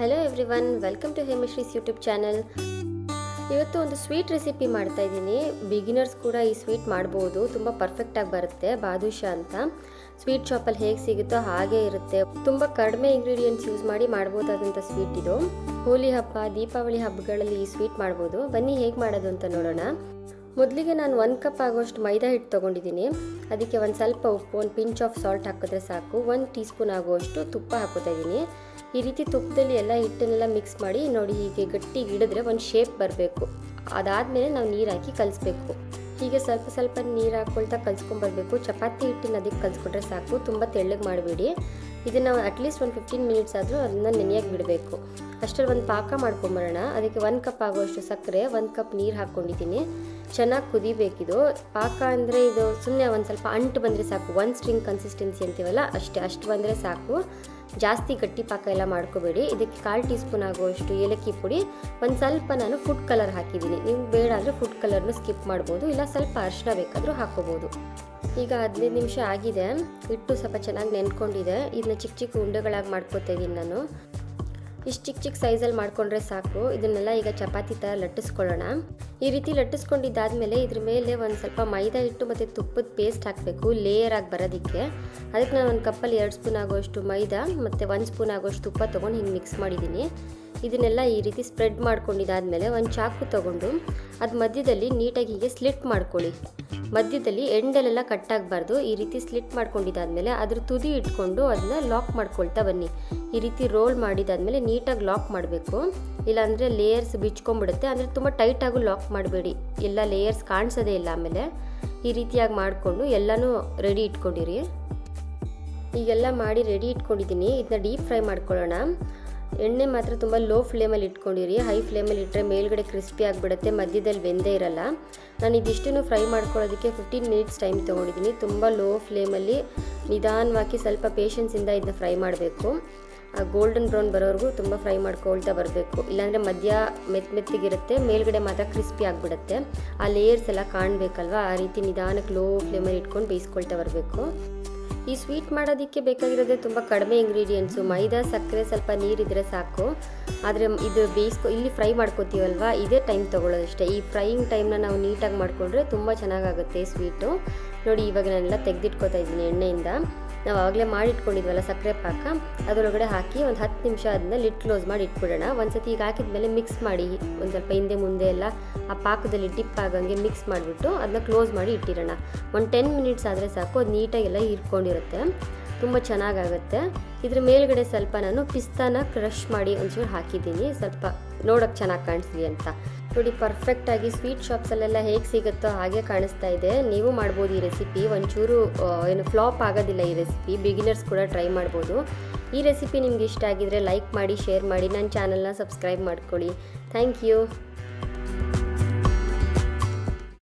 Hello everyone, welcome to Hemashree's YouTube channel. ಇವತ್ತು ಒಂದು sweet recipe ಮಾಡ್ತಾ ಇದ್ದೀನಿ. ಬಿಗಿನರ್ಸ್ ಕೂಡ ಈ ಸ್ವೀಟ್ ಮಾಡ್ಬೋದು, ತುಂಬ ಪರ್ಫೆಕ್ಟಾಗಿ ಬರುತ್ತೆ. ಬಾದುಷಾ ಅಂತ ಸ್ವೀಟ್ ಶಾಪಲ್ಲಿ ಹೇಗೆ ಸಿಗುತ್ತೋ ಹಾಗೆ ಇರುತ್ತೆ. ತುಂಬ ಕಡಿಮೆ ಇಂಗ್ರೀಡಿಯೆಂಟ್ಸ್ ಯೂಸ್ ಮಾಡಿ ಮಾಡ್ಬೋದಾದಂಥ ಸ್ವೀಟ್ ಇದು. ಹೋಲಿ ಹಬ್ಬ, ದೀಪಾವಳಿ ಹಬ್ಬಗಳಲ್ಲಿ ಈ ಸ್ವೀಟ್ ಮಾಡ್ಬೋದು. ಬನ್ನಿ ಹೇಗೆ ಮಾಡೋದು ಅಂತ ನೋಡೋಣ. ಮೊದಲಿಗೆ ನಾನು 1 ಕಪ್ ಆಗೋಷ್ಟು ಮೈದಾ ಹಿಟ್ಟು ತೊಗೊಂಡಿದ್ದೀನಿ. ಅದಕ್ಕೆ ಒಂದು ಸ್ವಲ್ಪ ಉಪ್ಪು, ಒಂದು ಪಿಂಚ್ ಆಫ್ ಸಾಲ್ಟ್ ಹಾಕಿದ್ರೆ ಸಾಕು. 1 ಟೀ ಸ್ಪೂನ್ ಆಗುವಷ್ಟು ತುಪ್ಪ ಹಾಕೋತಾ ಇದ್ದೀನಿ. ಈ ರೀತಿ ತುಪ್ಪದಲ್ಲಿ ಎಲ್ಲ ಹಿಟ್ಟನ್ನೆಲ್ಲ ಮಿಕ್ಸ್ ಮಾಡಿ ನೋಡಿ, ಹೀಗೆ ಗಟ್ಟಿಗೆ ಹಿಡಿದ್ರೆ ಒಂದು ಶೇಪ್ ಬರಬೇಕು. ಅದಾದಮೇಲೆ ನಾವು ನೀರು ಹಾಕಿ ಕಲಿಸ್ಬೇಕು. ಹೀಗೆ ಸ್ವಲ್ಪ ಸ್ವಲ್ಪ ನೀರು ಹಾಕ್ಕೊಳ್ತಾ ಕಲಿಸ್ಕೊಂಬರ್ಬೇಕು. ಚಪಾತಿ ಹಿಟ್ಟಿನ ಅದಕ್ಕೆ ಕಲಿಸ್ಕೊಂಡ್ರೆ ಸಾಕು, ತುಂಬ ತೆಳ್ಳಗೆ ಮಾಡಬೇಡಿ. ಇದನ್ನು ಅಟ್ಲೀಸ್ಟ್ ಒಂದು 15 ಮಿನಿಟ್ಸ್ ಆದರೂ ಅದನ್ನು ನೆನೆಯಾಗಿ ಬಿಡಬೇಕು. ಅಷ್ಟರಲ್ಲಿ ಒಂದು ಪಾಕ ಮಾಡ್ಕೊಂಬರೋಣ. ಅದಕ್ಕೆ 1 ಕಪ್ ಆಗುವಷ್ಟು ಸಕ್ಕರೆ, 1 ಕಪ್ ನೀರು ಹಾಕ್ಕೊಂಡಿದ್ದೀನಿ. ಚೆನ್ನಾಗಿ ಕುದಿಬೇಕಿದು. ಪಾಕ ಅಂದರೆ ಇದು ಸುಮ್ಮನೆ ಒಂದು ಸ್ವಲ್ಪ ಅಂಟು ಬಂದರೆ ಸಾಕು. 1 ಸ್ಟ್ರಿಂಗ್ ಕನ್ಸಿಸ್ಟೆನ್ಸಿ ಅಂತೀವಲ್ಲ ಅಷ್ಟು ಬಂದರೆ ಸಾಕು. ಜಾಸ್ತಿ ಗಟ್ಟಿ ಪಾಕ ಎಲ್ಲ ಮಾಡ್ಕೋಬೇಡಿ. ಇದಕ್ಕೆ 1/4 ಟೀ ಸ್ಪೂನ್ ಆಗುವಷ್ಟು ಏಲಕ್ಕಿ ಪುಡಿ, ಒಂದು ಸ್ವಲ್ಪ ನಾನು ಫುಡ್ ಕಲರ್ ಹಾಕಿದ್ದೀನಿ. ನೀವು ಬೇಡ ಅಂದರೆ ಫುಡ್ ಕಲರ್ನು ಸ್ಕಿಪ್ ಮಾಡ್ಬೋದು, ಇಲ್ಲ ಸ್ವಲ್ಪ ಅರಿಶಿನ ಬೇಕಾದರೂ ಹಾಕೋಬೋದು. ಈಗ 15 ನಿಮಿಷ ಆಗಿದೆ. ಹಿಟ್ಟು ಸ್ವಲ್ಪ ಚೆನ್ನಾಗಿ ನೆನ್ಕೊಂಡಿದೆ. ಇದನ್ನ ಚಿಕ್ಕ ಚಿಕ್ಕ ಉಂಡೆಗಳಾಗಿ ಮಾಡ್ಕೊತಾ ಇದ್ದೀನಿ ನಾನು. ಇಷ್ಟು ಚಿಕ್ಕ ಚಿಕ್ಕ ಸೈಜಲ್ಲಿ ಮಾಡ್ಕೊಂಡ್ರೆ ಸಾಕು. ಇದನ್ನೆಲ್ಲ ಈಗ ಚಪಾತಿ ಥರ ಲಟ್ಟಿಸ್ಕೊಳ್ಳೋಣ. ಈ ರೀತಿ ಲಟ್ಟಿಸ್ಕೊಂಡಿದ್ದಾದಮೇಲೆ ಇದ್ರ ಮೇಲೆ ಒಂದು ಸ್ವಲ್ಪ ಮೈದಾ ಹಿಟ್ಟು ಮತ್ತು ತುಪ್ಪದ ಪೇಸ್ಟ್ ಹಾಕಬೇಕು, ಲೇಯರ್ ಆಗಿ ಬರೋದಕ್ಕೆ. ಅದಕ್ಕೆ ನಾನು ಒಂದು ಕಪ್ಪಲ್ಲಿ 2 ಸ್ಪೂನ್ ಆಗುವಷ್ಟು ಮೈದಾ ಮತ್ತು 1 ಸ್ಪೂನ್ ಆಗುವಷ್ಟು ತುಪ್ಪ ತೊಗೊಂಡು ಹಿಂಗೆ ಮಿಕ್ಸ್ ಮಾಡಿದ್ದೀನಿ. ಇದನ್ನೆಲ್ಲ ಈ ರೀತಿ ಸ್ಪ್ರೆಡ್ ಮಾಡ್ಕೊಂಡಿದ್ದಾದಮೇಲೆ ಒಂದು ಚಾಕು ತೊಗೊಂಡು ಅದು ಮಧ್ಯದಲ್ಲಿ ನೀಟಾಗಿ ಹೀಗೆ ಸ್ಲಿಟ್ ಮಾಡ್ಕೊಳ್ಳಿ. ಮಧ್ಯದಲ್ಲಿ ಎಂಡಲ್ಲೆಲ್ಲ ಕಟ್ಟಾಗಬಾರ್ದು. ಈ ರೀತಿ ಸ್ಲಿಟ್ ಮಾಡ್ಕೊಂಡಿದ್ದಾದಮೇಲೆ ಅದ್ರ ತುದಿ ಇಟ್ಕೊಂಡು ಅದನ್ನ ಲಾಕ್ ಮಾಡ್ಕೊಳ್ತಾ ಬನ್ನಿ. ಈ ರೀತಿ ರೋಲ್ ಮಾಡಿದಾದ್ಮೇಲೆ ನೀಟಾಗಿ ಲಾಕ್ ಮಾಡಬೇಕು, ಇಲ್ಲಾಂದರೆ ಲೇಯರ್ಸ್ ಬಿಚ್ಕೊಂಡ್ಬಿಡುತ್ತೆ. ಅಂದರೆ ತುಂಬ ಟೈಟಾಗೂ ಲಾಕ್ ಮಾಡಬೇಡಿ, ಎಲ್ಲ ಲೇಯರ್ಸ್ ಕಾಣಿಸೋದೇ ಇಲ್ಲ. ಆಮೇಲೆ ಈ ರೀತಿಯಾಗಿ ಮಾಡಿಕೊಂಡು ಎಲ್ಲನೂ ರೆಡಿ ಇಟ್ಕೊಂಡಿರಿ. ಈಗೆಲ್ಲ ಮಾಡಿ ರೆಡಿ ಇಟ್ಕೊಂಡಿದ್ದೀನಿ. ಇದನ್ನ ಡೀಪ್ ಫ್ರೈ ಮಾಡ್ಕೊಳ್ಳೋಣ. ಎಣ್ಣೆ ಮಾತ್ರ ತುಂಬ ಲೋ ಫ್ಲೇಮಲ್ಲಿ ಇಟ್ಕೊಂಡಿರಿ. ಹೈ ಫ್ಲೇಮಲ್ಲಿ ಇಟ್ಟರೆ ಮೇಲ್ಗಡೆ ಕ್ರಿಸ್ಪಿ ಆಗಿಬಿಡುತ್ತೆ, ಮಧ್ಯದಲ್ಲಿ ಬೆಂದೇ ಇರಲ್ಲ. ನಾನು ಇದಿಷ್ಟನ್ನು ಫ್ರೈ ಮಾಡ್ಕೊಳ್ಳೋದಕ್ಕೆ 15 ಮಿನಿಟ್ಸ್ ಟೈಮ್ ತೊಗೊಂಡಿದ್ದೀನಿ. ತುಂಬ ಲೋ ಫ್ಲೇಮಲ್ಲಿ ನಿಧಾನವಾಗಿ ಸ್ವಲ್ಪ ಪೇಷನ್ಸಿಂದ ಇದನ್ನ ಫ್ರೈ ಮಾಡಬೇಕು. ಆ ಗೋಲ್ಡನ್ ಬ್ರೌನ್ ಬರೋವರೆಗೂ ತುಂಬ ಫ್ರೈ ಮಾಡ್ಕೊಳ್ತಾ ಬರಬೇಕು. ಇಲ್ಲಾಂದರೆ ಮಧ್ಯ ಮೆತ್ತಗಿರುತ್ತೆ, ಮೇಲ್ಗಡೆ ಮಾತ್ರ ಕ್ರಿಸ್ಪಿ ಆಗಿಬಿಡುತ್ತೆ. ಆ ಲೇಯರ್ಸ್ ಎಲ್ಲ ಕಾಣಬೇಕಲ್ವ, ಆ ರೀತಿ ನಿಧಾನಕ್ಕೆ ಲೋ ಫ್ಲೇಮಲ್ಲಿ ಇಟ್ಕೊಂಡು ಬೇಯಿಸ್ಕೊಳ್ತಾ ಬರಬೇಕು. ಈ ಸ್ವೀಟ್ ಮಾಡೋದಕ್ಕೆ ಬೇಕಾಗಿರೋದೇ ತುಂಬ ಕಡಿಮೆ ಇಂಗ್ರೀಡಿಯೆಂಟ್ಸು. ಮೈದಾ, ಸಕ್ಕರೆ, ಸ್ವಲ್ಪ ನೀರಿದ್ರೆ ಸಾಕು. ಆದರೆ ಇದು ಇಲ್ಲಿ ಫ್ರೈ ಮಾಡ್ಕೋತೀವಲ್ವ, ಇದೇ ಟೈಮ್ ತೊಗೊಳ್ಳೋದಷ್ಟೇ. ಈ ಫ್ರೈಯಿಂಗ್ ಟೈಮ್ನ ನಾವು ನೀಟಾಗಿ ಮಾಡಿಕೊಂಡ್ರೆ ತುಂಬ ಚೆನ್ನಾಗಾಗುತ್ತೆ ಸ್ವೀಟು. ನೋಡಿ, ಇವಾಗ ನಾನೆಲ್ಲ ತೆಗೆದಿಟ್ಕೋತಾ ಇದ್ದೀನಿ ಎಣ್ಣೆಯಿಂದ. ನಾವು ಆವಾಗಲೇ ಮಾಡಿಟ್ಕೊಂಡಿದ್ವಲ್ಲ ಸಕ್ಕರೆ ಪಾಕ, ಅದರೊಳಗಡೆ ಹಾಕಿ ಒಂದು 10 ನಿಮಿಷ ಅದನ್ನ ಲಿಡ್ ಕ್ಲೋಸ್ ಮಾಡಿ ಇಟ್ಬಿಡೋಣ. ಒಂದು ಸತಿ ಈಗ ಹಾಕಿದ್ಮೇಲೆ ಮಿಕ್ಸ್ ಮಾಡಿ ಒಂದು ಸ್ವಲ್ಪ ಹಿಂದೆ ಮುಂದೆ ಎಲ್ಲ ಆ ಪಾಕದಲ್ಲಿ ಡಿಪ್ ಆಗಂಗೆ ಮಿಕ್ಸ್ ಮಾಡಿಬಿಟ್ಟು ಅದನ್ನ ಕ್ಲೋಸ್ ಮಾಡಿ ಇಟ್ಟಿರೋಣ. ಒಂದು 10 ಮಿನಿಟ್ಸ್ ಆದರೆ ಸಾಕು. ಅದು ನೀಟಾಗೆಲ್ಲ ಹೀರ್ಕೊಂಡಿರುತ್ತೆ, ತುಂಬ ಚೆನ್ನಾಗಾಗುತ್ತೆ. ಇದ್ರ ಮೇಲ್ಗಡೆ ಸ್ವಲ್ಪ ನಾನು ಪಿಸ್ತಾನ ಕ್ರಷ್ ಮಾಡಿ ಒಂಚೂರು ಹಾಕಿದ್ದೀನಿ, ಸ್ವಲ್ಪ ನೋಡೋಕ್ಕೆ ಚೆನ್ನಾಗಿ ಕಾಣಿಸ್ಲಿ ಅಂತ. ನೋಡಿ, ಪರ್ಫೆಕ್ಟಾಗಿ ಸ್ವೀಟ್ ಶಾಪ್ಸಲ್ಲೆಲ್ಲ ಹೇಗೆ ಸಿಗುತ್ತೋ ಹಾಗೆ ಕಾಣಿಸ್ತಾ ಇದೆ. ನೀವು ಮಾಡ್ಬೋದು ಈ ರೆಸಿಪಿ. ಒಂಚೂರು ಏನು ಫ್ಲಾಪ್ ಆಗೋದಿಲ್ಲ ಈ ರೆಸಿಪಿ. ಬಿಗಿನರ್ಸ್ ಕೂಡ ಟ್ರೈ ಮಾಡ್ಬೋದು. ಈ ರೆಸಿಪಿ ನಿಮ್ಗೆ ಇಷ್ಟ ಆಗಿದ್ರೆ ಲೈಕ್ ಮಾಡಿ, ಶೇರ್ ಮಾಡಿ, ನನ್ನ ಚಾನಲ್ನ ಸಬ್ಸ್ಕ್ರೈಬ್ ಮಾಡ್ಕೊಳ್ಳಿ. Thank you.